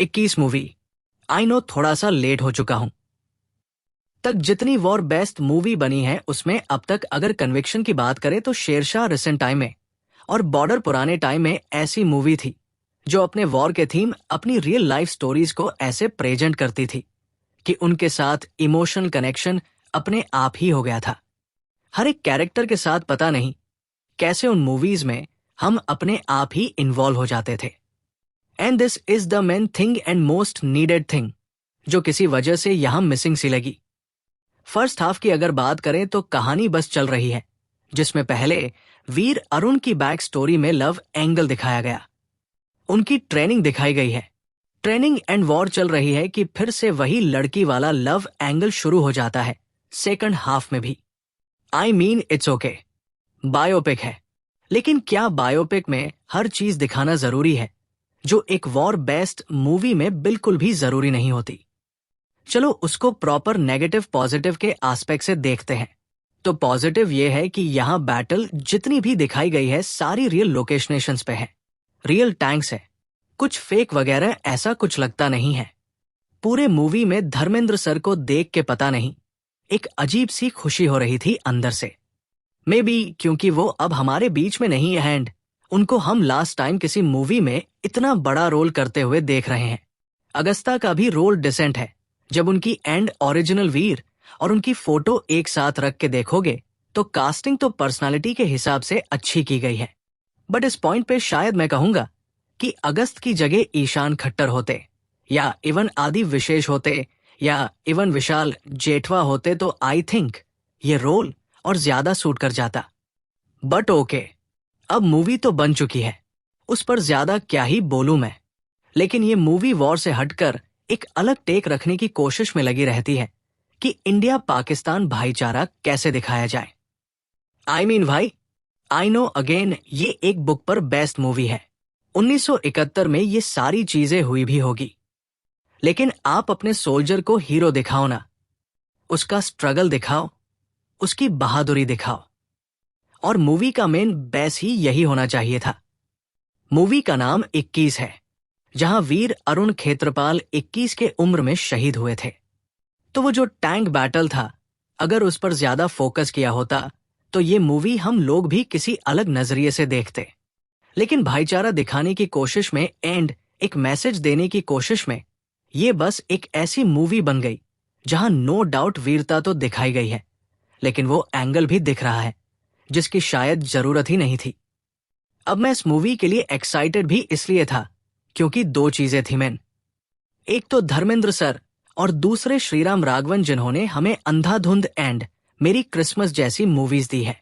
21 movie. I know थोड़ा सा late हो चुका हूं। तक जितनी वॉर बेस्ट मूवी बनी है उसमें अब तक अगर कन्विक्शन की बात करें तो शेरशाह रिसेंट टाइम में और बॉर्डर पुराने टाइम में ऐसी मूवी थी जो अपने वॉर के थीम अपनी रियल लाइफ स्टोरीज को ऐसे प्रेजेंट करती थी कि उनके साथ इमोशनल कनेक्शन अपने आप ही हो गया था। हर एक कैरेक्टर के साथ पता नहीं कैसे उन मूवीज में हम अपने आप ही इन्वॉल्व हो जाते थे। And this is the main thing and most needed thing जो किसी वजह से यहां मिसिंग सी लगी। फर्स्ट हाफ की अगर बात करें तो कहानी बस चल रही है जिसमें पहले वीर अरुण की बैक स्टोरी में लव एंगल दिखाया गया, उनकी ट्रेनिंग दिखाई गई है, ट्रेनिंग एंड वॉर चल रही है कि फिर से वही लड़की वाला लव एंगल शुरू हो जाता है सेकंड हाफ में भी। I mean it's okay, biopic है, लेकिन क्या बायोपिक में हर चीज दिखाना जरूरी है जो एक वॉर बेस्ड मूवी में बिल्कुल भी जरूरी नहीं होती। चलो उसको प्रॉपर नेगेटिव पॉजिटिव के एस्पेक्ट से देखते हैं। तो पॉजिटिव ये है कि यहाँ बैटल जितनी भी दिखाई गई है सारी रियल लोकेशनेशंस पे है, रियल टैंक्स है, कुछ फेक वगैरह ऐसा कुछ लगता नहीं है। पूरे मूवी में धर्मेंद्र सर को देख के पता नहीं एक अजीब सी खुशी हो रही थी अंदर से। मे बी क्योंकि वो अब हमारे बीच में नहीं है एंड उनको हम लास्ट टाइम किसी मूवी में इतना बड़ा रोल करते हुए देख रहे हैं। अगस्ता का भी रोल डिसेंट है। जब उनकी एंड ओरिजिनल वीर और उनकी फोटो एक साथ रख के देखोगे तो कास्टिंग तो पर्सनालिटी के हिसाब से अच्छी की गई है। बट इस पॉइंट पे शायद मैं कहूंगा कि अगस्त की जगह ईशान खट्टर होते या इवन आदि विशेष होते या इवन विशाल जेठवा होते तो आई थिंक ये रोल और ज्यादा सूट कर जाता। बट ओके, अब मूवी तो बन चुकी है, उस पर ज्यादा क्या ही बोलूं मैं। लेकिन ये मूवी वॉर से हटकर एक अलग टेक रखने की कोशिश में लगी रहती है कि इंडिया पाकिस्तान भाईचारा कैसे दिखाया जाए। आई मीन भाई, आई नो अगेन ये एक बुक पर बेस्ड मूवी है, 1971 में ये सारी चीजें हुई भी होगी, लेकिन आप अपने सोल्जर को हीरो दिखाओ ना, उसका स्ट्रगल दिखाओ, उसकी बहादुरी दिखाओ। और मूवी का मेन बेस ही यही होना चाहिए था। मूवी का नाम 21 है, जहां वीर अरुण खेत्रपाल 21 के उम्र में शहीद हुए थे। तो वो जो टैंक बैटल था, अगर उस पर ज्यादा फोकस किया होता तो ये मूवी हम लोग भी किसी अलग नजरिए से देखते। लेकिन भाईचारा दिखाने की कोशिश में एंड एक मैसेज देने की कोशिश में ये बस एक ऐसी मूवी बन गई जहां नो डाउट वीरता तो दिखाई गई है, लेकिन वो एंगल भी दिख रहा है जिसकी शायद जरूरत ही नहीं थी। अब मैं इस मूवी के लिए एक्साइटेड भी इसलिए था क्योंकि दो चीजें थी मैन, एक तो धर्मेंद्र सर और दूसरे श्रीराम राघवन जिन्होंने हमें अंधाधुंध एंड मेरी क्रिसमस जैसी मूवीज दी है।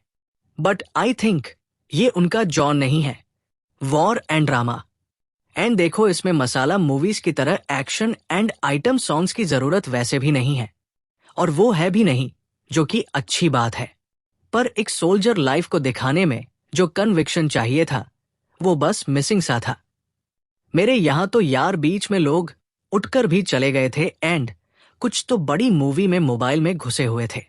बट आई थिंक ये उनका जॉन नहीं है, वॉर एंड ड्रामा। एंड देखो इसमें मसाला मूवीज की तरह एक्शन एंड आइटम सॉन्ग्स की जरूरत वैसे भी नहीं है, और वो है भी नहीं, जो कि अच्छी बात है। पर एक सोल्जर लाइफ को दिखाने में जो कन्विक्शन चाहिए था वो बस मिसिंग सा था। मेरे यहां तो यार बीच में लोग उठकर भी चले गए थे एंड कुछ तो बड़ी मूवी में मोबाइल में घुसे हुए थे।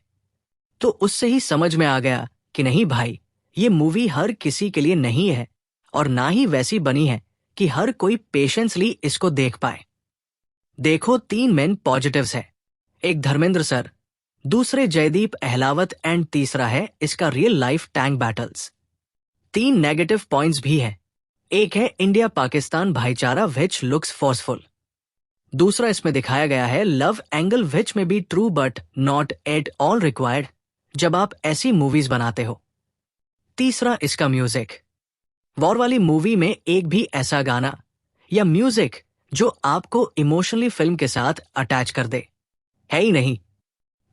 तो उससे ही समझ में आ गया कि नहीं भाई, ये मूवी हर किसी के लिए नहीं है और ना ही वैसी बनी है कि हर कोई पेशेंसली इसको देख पाए। देखो 3 मेन पॉजिटिव्स है, एक धर्मेंद्र सर, दूसरे जयदीप अहलावत एंड तीसरा है इसका real life tank battles. 3 negative points भी हैं, एक है इंडिया पाकिस्तान भाईचारा विच लुक्स फोर्सफुल, दूसरा इसमें दिखाया गया है लव एंगल विच में be true but not at all required जब आप ऐसी मूवीज बनाते हो, तीसरा इसका म्यूजिक। वॉर वाली मूवी में एक भी ऐसा गाना या म्यूजिक जो आपको इमोशनली फिल्म के साथ अटैच कर दे है ही नहीं।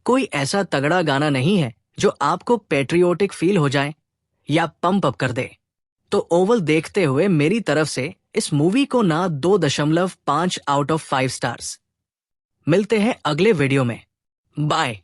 कोई ऐसा तगड़ा गाना नहीं है जो आपको पैट्रियोटिक फील हो जाए या पंप अप कर दे। तो ओवल देखते हुए मेरी तरफ से इस मूवी को ना 2.5 आउट ऑफ 5 स्टार्स। मिलते हैं अगले वीडियो में, बाय।